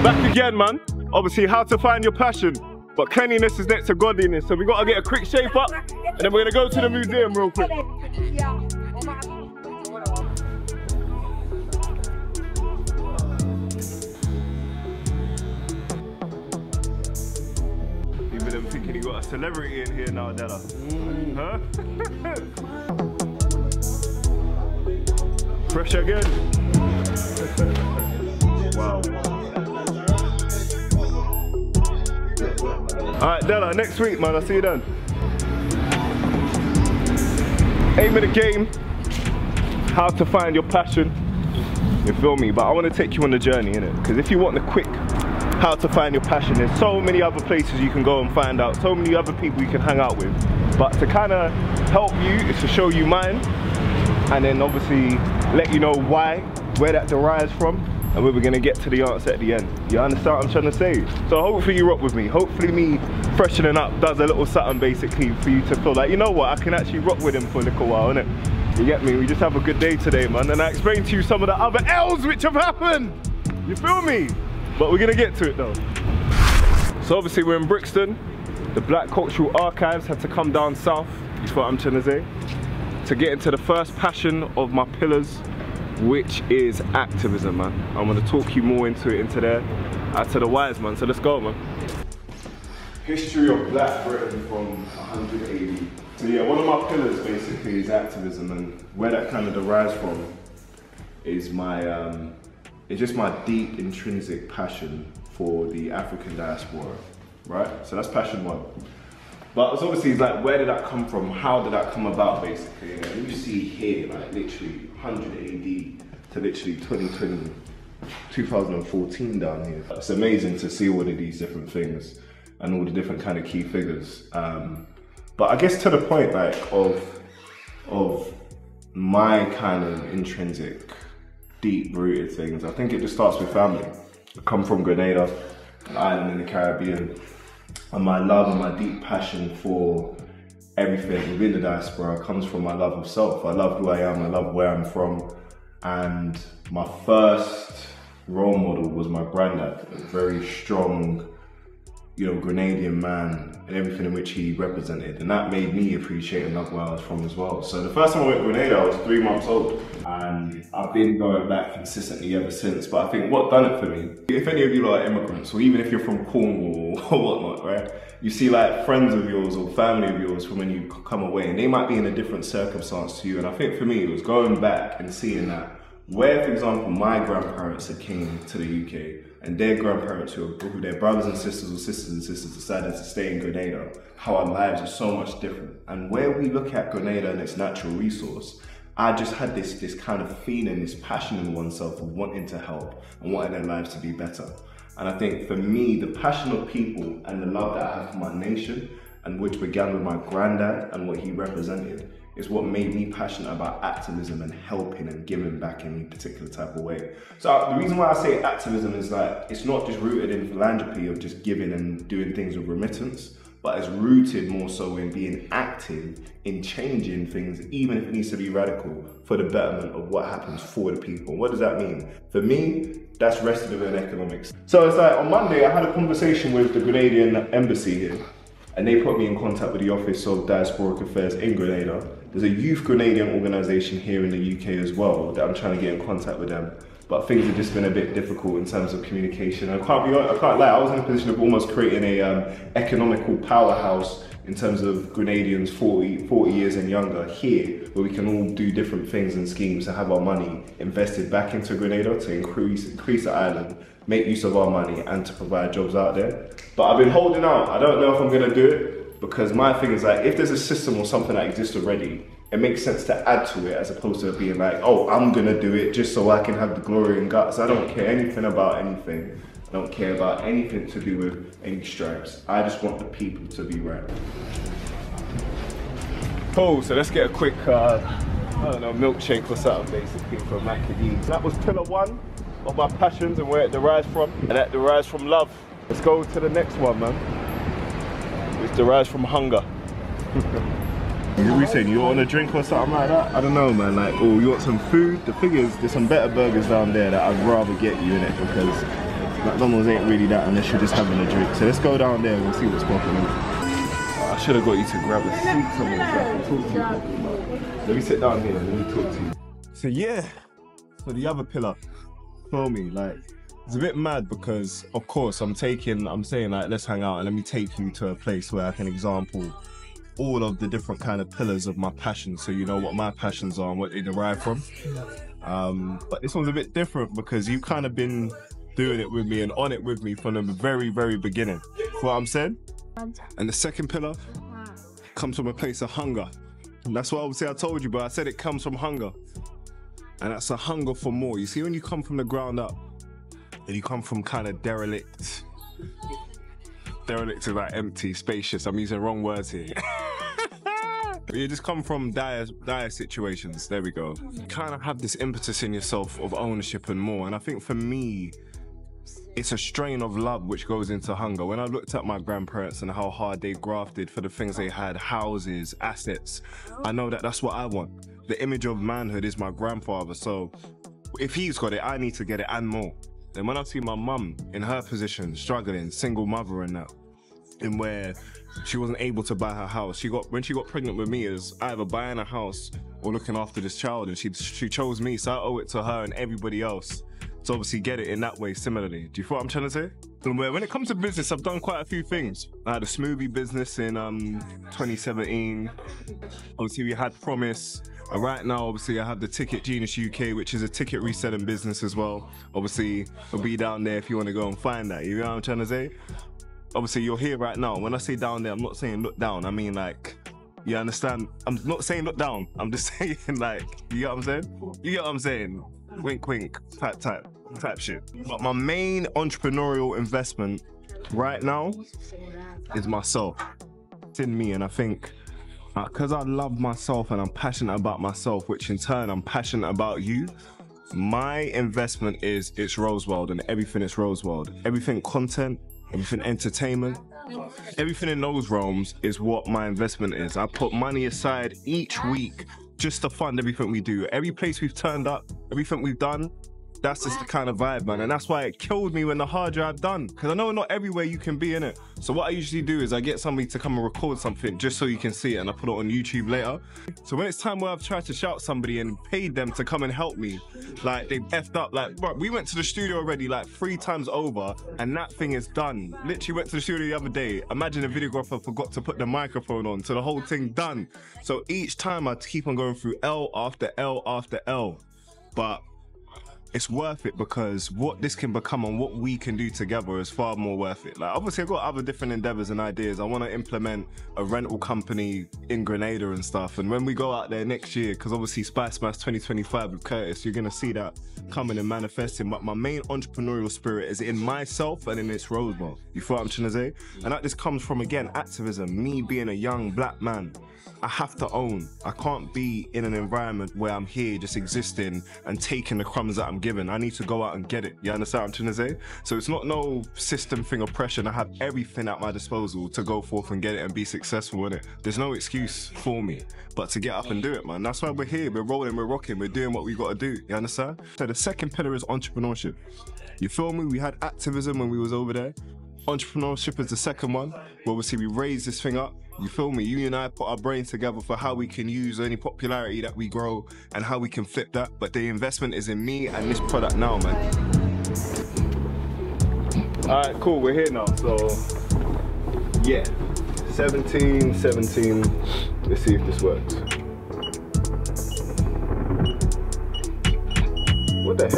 Back again, man. Obviously, how to find your passion. But cleanliness is next to godliness. So we gotta get a quick shape up, and then we're gonna go to the museum real quick. Even them thinking you got a celebrity in here now, Della. Huh? Fresh again. Wow. Alright, Della, next week, man. I'll see you then. Aim of the game, how to find your passion. You feel me? But I want to take you on the journey, innit? Because if you want the quick how to find your passion, there's so many other places you can go and find out, so many other people you can hang out with. But to kind of help you is to show you mine, and then obviously let you know why, where that derives from, and where we're gonna get to the answer at the end. You understand what I'm trying to say? So hopefully you rock with me. Hopefully me freshening up does a little something basically for you to feel like, you know what, I can actually rock with him for a little while, innit? You get me? We just have a good day today, man. And I explained to you some of the other L's which have happened. You feel me? But we're gonna get to it though. So obviously we're in Brixton. The Black Cultural Archives had to come down south, you know what I'm trying to say, to get into the first passion of my pillars, which is activism, man. I'm gonna talk you more into it, into there, out to the wise, man. So let's go, man. History of Black Britain from 100 AD. So yeah, one of my pillars basically is activism, and where that kind of derives from is my, it's just my deep intrinsic passion for the African diaspora, right? So that's passion one. But it's obviously like, where did that come from? How did that come about, basically? And you see here, like literally 100 AD to literally 2014 down here. It's amazing to see all of these different things and all the different kind of key figures. But I guess to the point like of my kind of intrinsic, deep-rooted things, I think it just starts with family. I come from Grenada, an island in the Caribbean. And my love and my deep passion for everything within the diaspora comes from my love of self. I love who I am, I love where I'm from. And my first role model was my granddad, a very strong, you know, Grenadian man and everything in which he represented. And that made me appreciate and love where I was from as well. So the first time I went to Grenada, I was 3 months old. And I've been going back consistently ever since. But I think what done it for me, if any of you are immigrants, or even if you're from Cornwall or whatnot, right? You see like friends of yours or family of yours from when you come away, and they might be in a different circumstance to you. And I think for me, it was going back and seeing that where, for example, my grandparents had came to the UK, and their grandparents who their brothers and sisters or sisters and sisters decided to stay in Grenada, how our lives are so much different. And where we look at Grenada and its natural resource, I just had this kind of feeling, this passion in oneself of wanting to help and wanting their lives to be better. And I think for me, the passion of people and the love that I have for my nation, and which began with my granddad and what he represented, is what made me passionate about activism and helping and giving back in any particular type of way. So the reason why I say activism is like, it's not just rooted in philanthropy of just giving and doing things with remittance, but it's rooted more so in being active in changing things, even if it needs to be radical, for the betterment of what happens for the people. What does that mean? For me, that's rested within economics. So it's like on Monday, I had a conversation with the Grenadian embassy here, and they put me in contact with the Office of Diasporic Affairs in Grenada. There's a youth Grenadian organisation here in the UK as well that I'm trying to get in contact with them. But things have just been a bit difficult in terms of communication. I can't lie, I was in a position of almost creating a economical powerhouse in terms of Grenadians 40 years and younger here, where we can all do different things and schemes to have our money invested back into Grenada to increase the island, make use of our money and to provide jobs out there. But I've been holding out. I don't know if I'm gonna do it, because my thing is like, if there's a system or something that exists already, it makes sense to add to it as opposed to being like, oh, I'm gonna do it just so I can have the glory and guts. I don't care anything about anything. I don't care about anything to do with any stripes. I just want the people to be right. Cool, so let's get a quick, I don't know, milkshake or something basically from Macadie. That was pillar one of my passions and where it derives from. And that derives from love. Let's go to the next one, man. Which derives from hunger. What are we saying? You want a drink or something like that? I don't know, man. Like, oh, you want some food? The thing is, there's some better burgers down there that I'd rather get you in it, because McDonald's ain't really that unless you're just having a drink. So let's go down there and see what's popping in. I should have got you to grab a seat somewhere so I can talk to you. Let me sit down here and let me talk to you. So yeah, for the other pillar, feel me, like, it's a bit mad because, of course, I'm saying like, let's hang out and let me take you to a place where I can example all of the different kind of pillars of my passion, so you know what my passions are and what they derive from. But this one's a bit different because you've kind of been doing it with me and on it with me from the very, very beginning. You know what I'm saying? And the second pillar comes from a place of hunger. And that's what obviously I told you, but I said it comes from hunger. And that's a hunger for more. You see, when you come from the ground up, and you come from kind of derelict is like empty, spacious. I'm using wrong words here. You just come from dire situations. There we go. You kind of have this impetus in yourself of ownership and more. And I think for me, it's a strain of love which goes into hunger. When I looked at my grandparents and how hard they grafted for the things they had, houses, assets, I know that that's what I want. The image of manhood is my grandfather. So if he's got it, I need to get it and more. Then when I see my mum in her position, struggling, single mother and that, in where she wasn't able to buy her house, when she got pregnant with me, is either buying a house or looking after this child, and she chose me, so I owe it to her and everybody else to obviously get it in that way similarly. Do you feel what I'm trying to say? And when it comes to business, I've done quite a few things. I had a smoothie business in 2017. Obviously we had Promise. And right now, obviously, I have the TicketGeniusUK, which is a ticket reselling business as well. Obviously, it'll be down there if you want to go and find that. You know what I'm trying to say? Obviously, you're here right now. When I say down there, I'm not saying look down. I mean, like, you understand? I'm not saying look down. I'm just saying, like, you get what I'm saying? You get what I'm saying? Wink, wink, type shit. But my main entrepreneurial investment right now is myself. It's in me, and I think, because I love myself and I'm passionate about myself, which in turn I'm passionate about you, my investment is ITSROESWORLD and everything ITSROESWORLD. Everything content, everything entertainment, everything in those realms is what my investment is. I put money aside each week just to fund everything we do. Every place we've turned up, everything we've done, that's just the kind of vibe, man. And that's why it killed me when the hard drive done. Because I know not everywhere you can be in it. So what I usually do is I get somebody to come and record something just so you can see it, and I put it on YouTube later. So when it's time where I've tried to shout somebody and paid them to come and help me, like they effed up. Like, bro, we went to the studio already like 3 times over and that thing is done. Literally went to the studio the other day. Imagine a videographer forgot to put the microphone on, so the whole thing done. So each time I keep on going through L after L after L. But it's worth it because what this can become and what we can do together is far more worth it. Like, obviously I've got other different endeavors and ideas. I want to implement a rental company in Grenada and stuff. And when we go out there next year, because obviously Spice Mass 2025 with Curtis, you're going to see that coming and manifesting. But my main entrepreneurial spirit is in myself and in ITSROESWORLD. You feel what I'm trying to say? And that just comes from, again, activism. Me being a young black man, I have to own. I can't be in an environment where I'm here just existing and taking the crumbs that I'm given. I need to go out and get it. You understand what I'm trying to say? So it's not no system thing of pressure, and I have everything at my disposal to go forth and get it and be successful in it. There's no excuse for me but to get up and do it, man. That's why we're here. We're rolling, we're rocking, we're doing what we got to do. You understand? So the second pillar is entrepreneurship. You feel me? We had activism when we was over there. Entrepreneurship is the second one. Well, obviously we raised this thing up. You feel me? You and I put our brains together for how we can use any popularity that we grow and how we can flip that. But the investment is in me and this product now, man. All right, cool, we're here now. So, yeah, 17. Let's see if this works. What the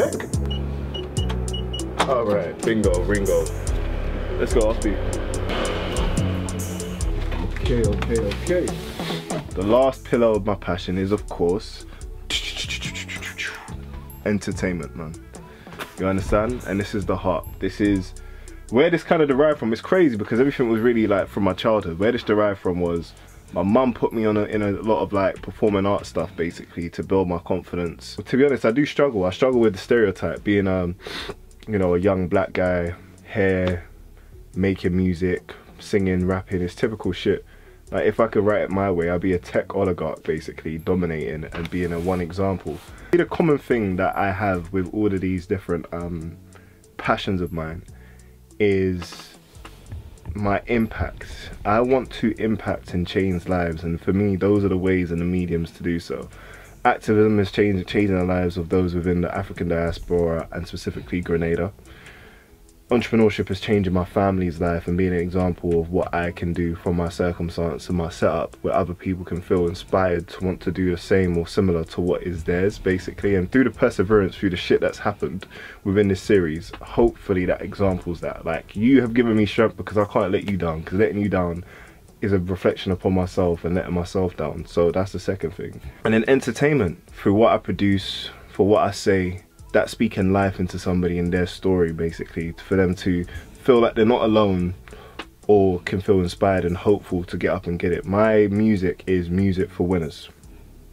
heck? All right, bingo, ringo. Let's go, I'll speak. Okay. The last pillar of my passion is, of course, entertainment, man. You understand? And this is the heart. This is where this kind of derived from. It's crazy because everything was really like from my childhood. Where this derived from was my mum put me on in a lot of like performing art stuff, basically, to build my confidence. But to be honest, I do struggle. I struggle with the stereotype, being you know, a young black guy, hair, making music, singing, rapping. It's typical shit. Like, if I could write it my way, I'd be a tech oligarch, basically, dominating and being a one example. The common thing that I have with all of these different passions of mine is my impact. I want to impact and change lives, and for me those are the ways and the mediums to do so. Activism is changing the lives of those within the African diaspora and specifically Grenada. Entrepreneurship is changing my family's life and being an example of what I can do from my circumstance and my setup, where other people can feel inspired to want to do the same or similar to what is theirs, basically. And through the perseverance, through the shit that's happened within this series, hopefully that examples that. Like, you have given me strength because I can't let you down, because letting you down is a reflection upon myself and letting myself down. So that's the second thing. And then entertainment, through what I produce, for what I say, that's speaking life into somebody in their story, basically, for them to feel like they're not alone or can feel inspired and hopeful to get up and get it. My music is music for winners,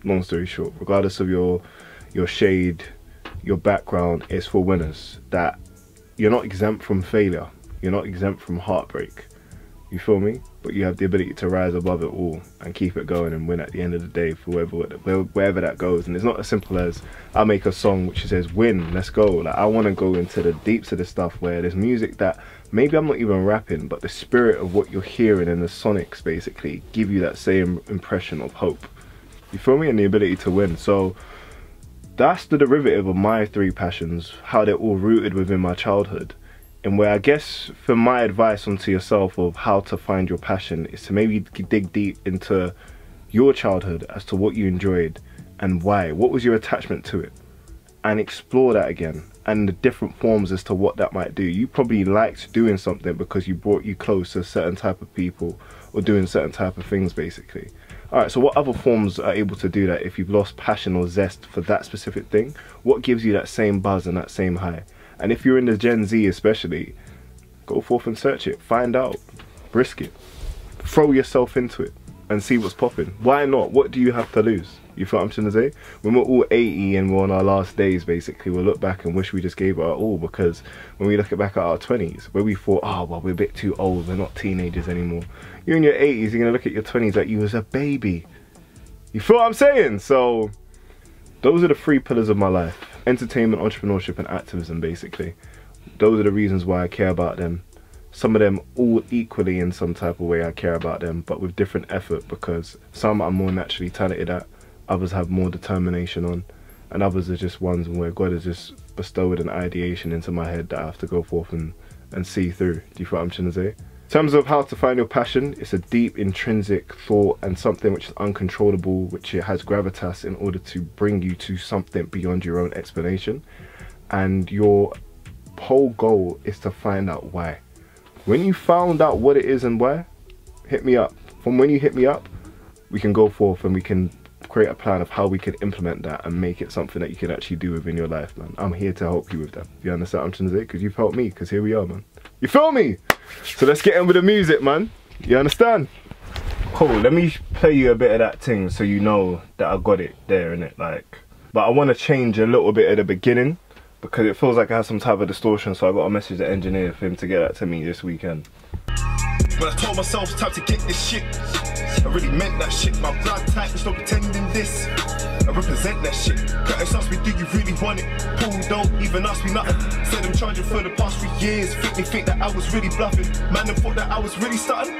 long story short. Regardless of your shade, your background, it's for winners. That you're not exempt from failure, you're not exempt from heartbreak, you feel me? But you have the ability to rise above it all and keep it going and win at the end of the day for wherever that goes. And it's not as simple as I make a song which says win, let's go. Like, I want to go into the deeps of the stuff where there's music that maybe I'm not even rapping, but the spirit of what you're hearing and the sonics basically give you that same impression of hope, you feel me, and the ability to win. So that's the derivative of my three passions, how they're all rooted within my childhood. And where I guess for my advice onto yourself of how to find your passion is to maybe dig deep into your childhood as to what you enjoyed and why. What was your attachment to it? And explore that again and the different forms as to what that might do. You probably liked doing something because you brought you close to a certain type of people or doing certain type of things, basically. Alright, so what other forms are able to do that if you've lost passion or zest for that specific thing? What gives you that same buzz and that same high? And if you're in the Gen Z especially, go forth and search it, find out, risk it, throw yourself into it and see what's popping. Why not? What do you have to lose? You feel what I'm trying to say? When we're all 80 and we're on our last days, basically, we'll look back and wish we just gave it our all, because when we look back at our 20s, where we thought, oh, well, we're a bit too old, we're not teenagers anymore. You're in your 80s, you're going to look at your 20s like you was a baby. You feel what I'm saying? So those are the three pillars of my life: entertainment, entrepreneurship and activism, basically. Those are the reasons why I care about them. Some of them all equally in some type of way I care about them, but with different effort, because some I'm more naturally talented at, others have more determination on, and others are just ones where God has just bestowed an ideation into my head that I have to go forth and see through. Do you feel what I'm trying to say? In terms of how to find your passion, it's a deep intrinsic thought and something which is uncontrollable, which it has gravitas in order to bring you to something beyond your own explanation. And your whole goal is to find out why. When you found out what it is and why, hit me up. From when you hit me up, we can go forth and we can create a plan of how we can implement that and make it something that you can actually do within your life, man. I'm here to help you with that. You understand what I'm trying to say? Because you've helped me, because here we are, man. You feel me? So let's get in with the music, man. You understand? Cool, let me play you a bit of that thing so you know that I got it there, innit? Like, but I want to change a little bit at the beginning because it feels like I have some type of distortion, so I got to message the engineer for him to get that to me this weekend. When I told myself it's time to get this shit, I really meant that shit. My blood type, there's no pretending this. I represent that shit. Curtis asked me, do you really want it? Paul don't even ask me nothing. Said I'm charging for the past 3 years. Think that I was really bluffing. Man, them thought that I was really starting.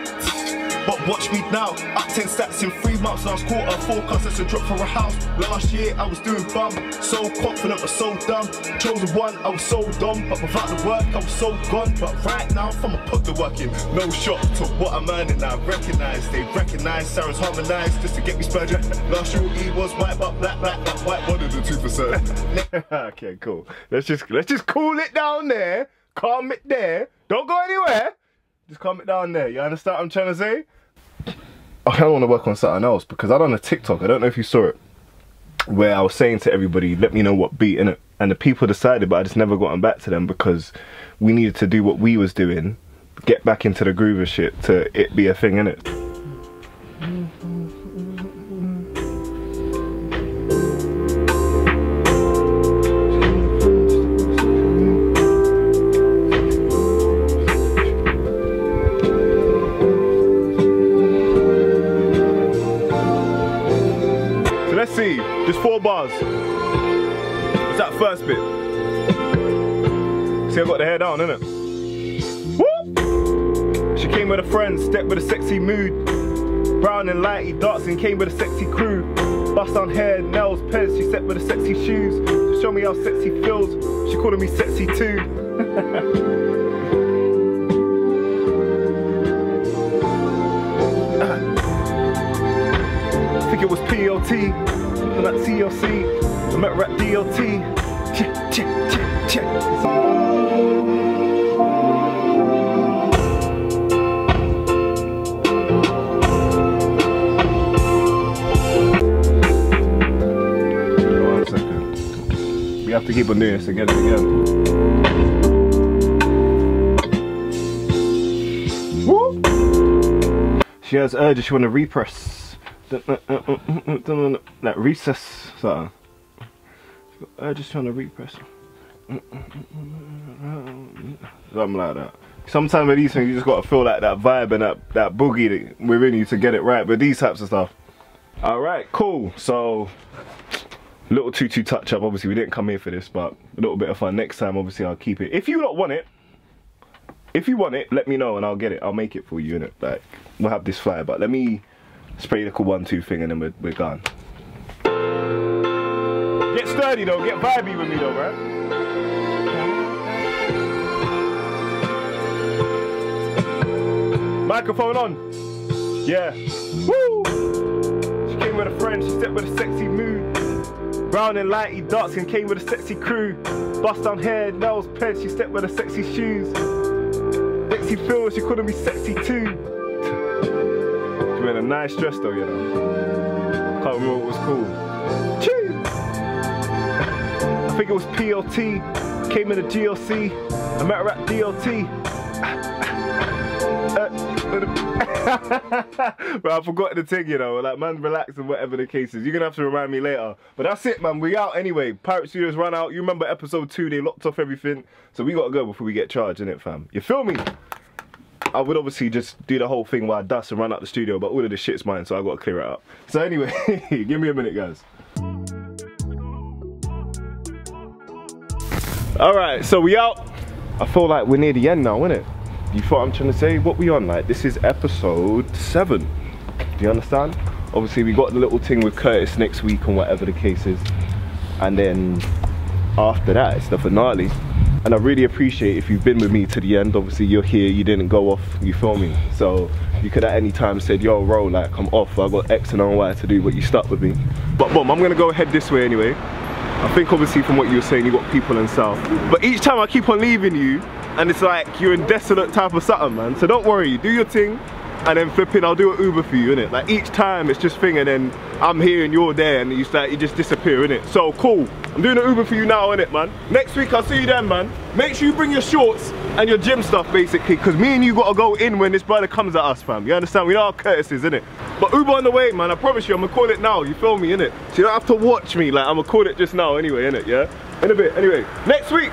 But watch me now, up 10 stats in 3 months. Last quarter, forecast that's a drop for a house. Last year I was doing bum, so confident but so dumb. Chosen one, I was so dumb, but without the work I was so gone. But right now, I'ma put the work in. No shock to what I'm earning now. Recognize, they recognize, Sarah's harmonized just to get me splurging. Last year he was white, but black, white, one of the 2%. Okay, cool. Let's just cool it down there, calm it there. Don't go anywhere. Just calm it down there. You understand what I'm trying to say? I kind of want to work on something else because I done a TikTok. I don't know if you saw it, where I was saying to everybody, let me know what beat in it, and the people decided, but I just never gotten back to them because we needed to do what we was doing, get back into the groove of shit to it be a thing, innit? Let's see, just 4 bars. It's that first bit. See, I got the hair down, innit? came with a friend, stepped with a sexy mood. Brown and lighty, dancing, came with a sexy crew. Bust on hair, nails, pens, she stepped with the sexy shoes. To show me how sexy feels, she calling me sexy too. I think it was PLT, something like TLC. I met her at DLT. Check, check, check, check. You have to keep on doing this again and again. Woo! She has urges, she want to repress. Like recess, something. Urges trying to repress. Something like that. Sometimes with these things you just gotta feel like that vibe and that boogie within you to get it right, but these types of stuff. Alright, cool. So little tutu touch up. Obviously we didn't come here for this, but a little bit of fun. Next time obviously I'll keep it. If you don't want it, if you want it, let me know and I'll get it. I'll make it for you, innit? Like, we'll have this fly, but let me spray the cool 1-2 thing and then we're gone. Get sturdy though, get vibey with me though, right? Microphone on. Yeah. Woo! She came with a friend, she stepped with a sexy mood. Brown and lighty, dark skin, came with a sexy crew. Bust on hair, nails, pens, she stepped with her sexy shoes. Sexy feels, she couldn't be sexy too. She wearing a nice dress though, you know. Can't remember what was cool. Choo! I think it was PLT, came in a GLC. I met her at DLT. But I forgot the thing, you know, like, man, relax and whatever the case is. You're gonna have to remind me later. But that's it, man. We out anyway. Pirate Studios run out. You remember episode 2, they locked off everything. So we gotta go before we get charged, innit, fam? You feel me? I would obviously just do the whole thing while I dust and run out the studio, but all of this shit's mine, so I gotta clear it up. So anyway, give me a minute, guys. Alright, so we out. I feel like we're near the end now, innit? You thought I'm trying to say? What we on? Like, this is episode 7. Do you understand? Obviously, we got the little thing with Curtis next week and whatever the case is. And then after that, it's the finale. And I really appreciate if you've been with me to the end. Obviously, you're here, you didn't go off, you feel me? So you could at any time said, yo, Ro, like, I'm off. I got X and Y to do, but you stuck with me. But boom, I'm gonna go ahead this way anyway. I think obviously from what you were saying, you got people in South. But each time I keep on leaving you, and it's like you're in desolate type of something, man. So don't worry, do your thing, and then flipping, I'll do an Uber for you, innit? Like each time it's just thing, and then I'm here and you're there, and you just disappear, innit? So cool, I'm doing an Uber for you now, innit, man? Next week I'll see you then, man. Make sure you bring your shorts and your gym stuff, basically, because me and you gotta go in when this brother comes at us, fam. You understand? We know how Curtis is, innit? But Uber on the way, man. I promise you, I'm gonna call it now. You feel me, innit? So you don't have to watch me. Like, I'm gonna call it just now, anyway, innit? Yeah. In a bit. Anyway, next week.